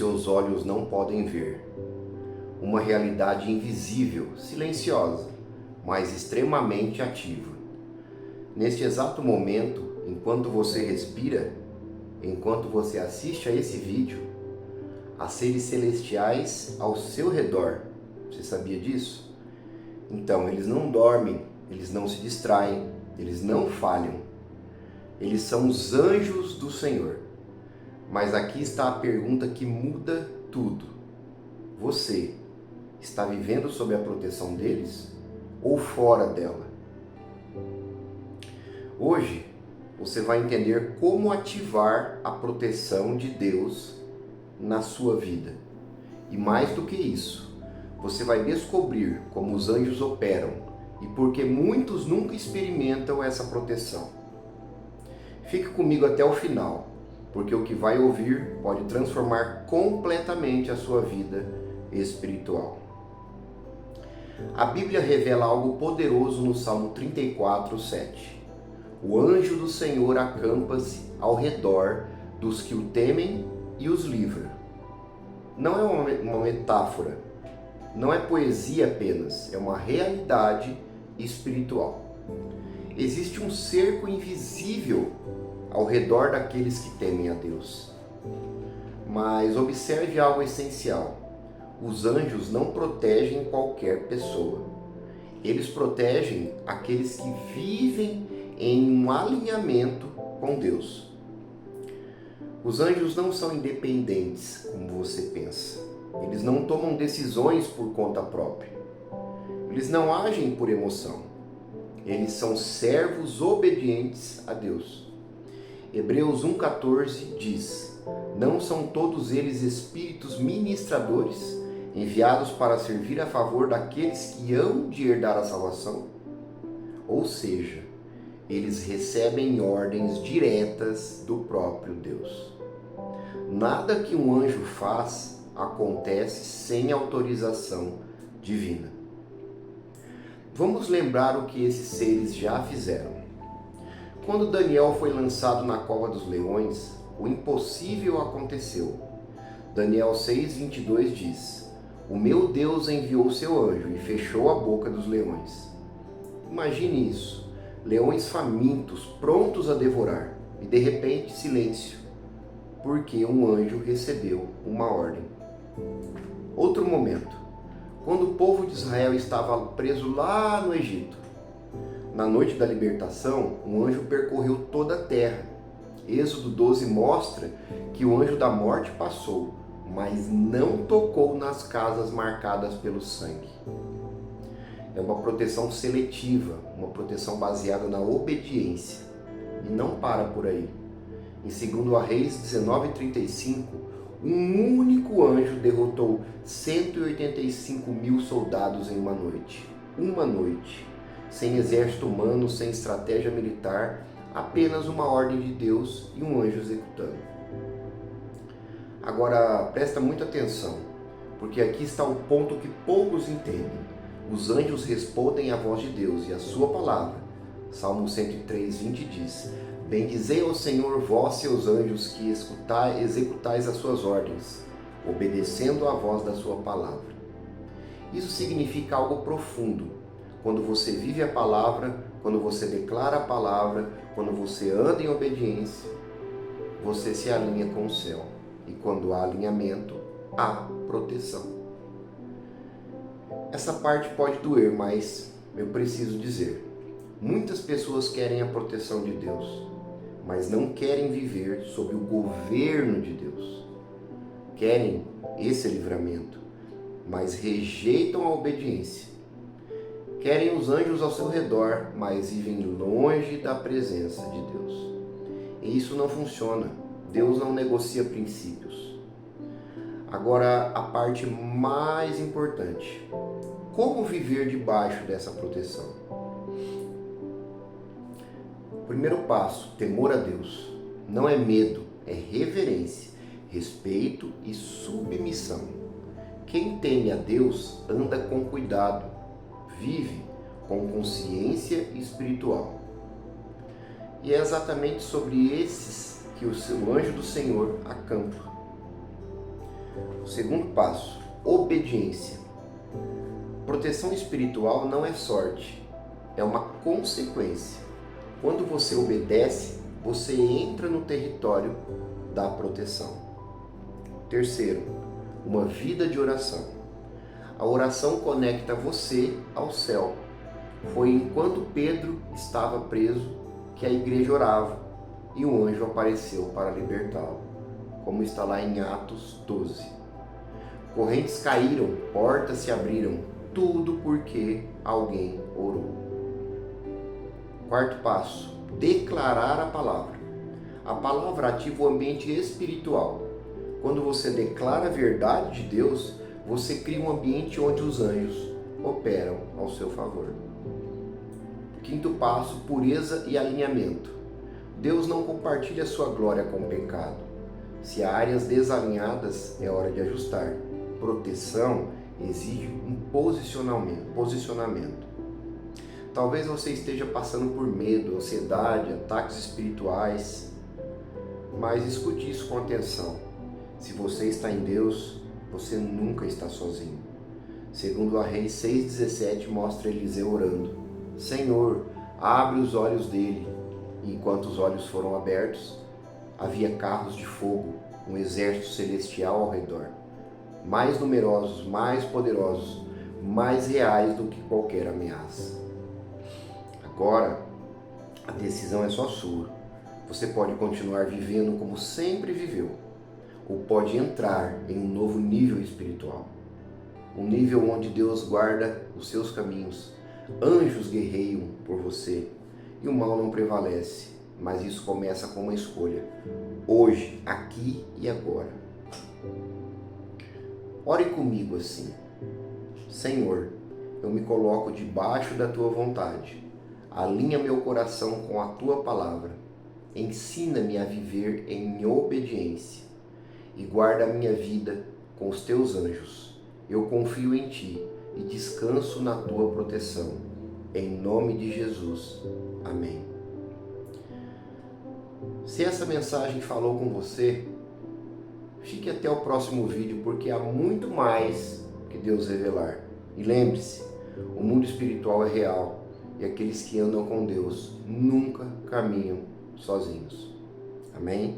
seus olhos não podem ver. Uma realidade invisível, silenciosa, mas extremamente ativa. Neste exato momento, enquanto você respira, enquanto você assiste a esse vídeo, há seres celestiais ao seu redor. Você sabia disso? Então, eles não dormem, eles não se distraem, eles não falham. Eles são os anjos do Senhor. Mas aqui está a pergunta que muda tudo. Você está vivendo sob a proteção deles ou fora dela? Hoje, você vai entender como ativar a proteção de Deus na sua vida. E mais do que isso, você vai descobrir como os anjos operam e por que muitos nunca experimentam essa proteção. Fique comigo até o final, porque o que vai ouvir pode transformar completamente a sua vida espiritual. A Bíblia revela algo poderoso no Salmo 34, 7. O anjo do Senhor acampa-se ao redor dos que o temem e os livra. Não é uma metáfora, não é poesia apenas, é uma realidade espiritual. Existe um cerco invisível ao redor daqueles que temem a Deus. Mas observe algo essencial. Os anjos não protegem qualquer pessoa. Eles protegem aqueles que vivem em um alinhamento com Deus. Os anjos não são independentes, como você pensa. Eles não tomam decisões por conta própria. Eles não agem por emoção. Eles são servos obedientes a Deus. Hebreus 1,14 diz: não são todos eles espíritos ministradores, enviados para servir a favor daqueles que hão de herdar a salvação? Ou seja, eles recebem ordens diretas do próprio Deus. Nada que um anjo faz acontece sem autorização divina. Vamos lembrar o que esses seres já fizeram. Quando Daniel foi lançado na cova dos leões, o impossível aconteceu. Daniel 6,22 diz: o meu Deus enviou seu anjo e fechou a boca dos leões. Imagine isso, leões famintos, prontos a devorar, e de repente silêncio, porque um anjo recebeu uma ordem. Outro momento, quando o povo de Israel estava preso lá no Egito. Na noite da libertação, um anjo percorreu toda a terra. Êxodo 12 mostra que o anjo da morte passou, mas não tocou nas casas marcadas pelo sangue. É uma proteção seletiva, uma proteção baseada na obediência. E não para por aí. Em 2 Reis 19:35, um único anjo derrotou 185 mil soldados em uma noite. Uma noite. Sem exército humano, sem estratégia militar, apenas uma ordem de Deus e um anjo executando. Agora, presta muita atenção, porque aqui está o ponto que poucos entendem. Os anjos respondem à voz de Deus e à sua palavra. Salmo 103:20 diz: bendizei ao Senhor vós, seus anjos, que executais as suas ordens, obedecendo à voz da sua palavra. Isso significa algo profundo. Quando você vive a palavra, quando você declara a palavra, quando você anda em obediência, você se alinha com o céu. E quando há alinhamento, há proteção. Essa parte pode doer, mas eu preciso dizer. Muitas pessoas querem a proteção de Deus, mas não querem viver sob o governo de Deus. Querem esse livramento, mas rejeitam a obediência. Querem os anjos ao seu redor, mas vivem longe da presença de Deus. E isso não funciona. Deus não negocia princípios. Agora, a parte mais importante. Como viver debaixo dessa proteção? Primeiro passo, temor a Deus. Não é medo, é reverência, respeito e submissão. Quem teme a Deus anda com cuidado. Vive com consciência espiritual. E é exatamente sobre esses que o seu anjo do Senhor acampa. O segundo passo, obediência. Proteção espiritual não é sorte, é uma consequência. Quando você obedece, você entra no território da proteção. Terceiro, uma vida de oração. A oração conecta você ao céu. Foi enquanto Pedro estava preso que a igreja orava e um anjo apareceu para libertá-lo, como está lá em Atos 12. Correntes caíram, portas se abriram, tudo porque alguém orou. Quarto passo, declarar a palavra. A palavra ativa o ambiente espiritual. Quando você declara a verdade de Deus, você cria um ambiente onde os anjos operam ao seu favor. Quinto passo, pureza e alinhamento. Deus não compartilha sua glória com o pecado. Se há áreas desalinhadas, é hora de ajustar. Proteção exige um posicionamento. Talvez você esteja passando por medo, ansiedade, ataques espirituais, mas escute isso com atenção. Se você está em Deus, você nunca está sozinho. Segundo a Reis 6,17 mostra Eliseu orando: Senhor, abre os olhos dele. E enquanto os olhos foram abertos, havia carros de fogo, um exército celestial ao redor, mais numerosos, mais poderosos, mais reais do que qualquer ameaça. Agora, a decisão é só sua. Você pode continuar vivendo como sempre viveu, ou pode entrar em um novo nível espiritual. Um nível onde Deus guarda os seus caminhos, anjos guerreiam por você e o mal não prevalece. Mas isso começa com uma escolha, hoje, aqui e agora. Ore comigo assim: Senhor, eu me coloco debaixo da Tua vontade. Alinha meu coração com a Tua palavra. Ensina-me a viver em obediência e guarda a minha vida com os Teus anjos. Eu confio em Ti e descanso na Tua proteção. Em nome de Jesus. Amém. Se essa mensagem falou com você, fique até o próximo vídeo, porque há muito mais que Deus revelar. E lembre-se, o mundo espiritual é real e aqueles que andam com Deus nunca caminham sozinhos. Amém?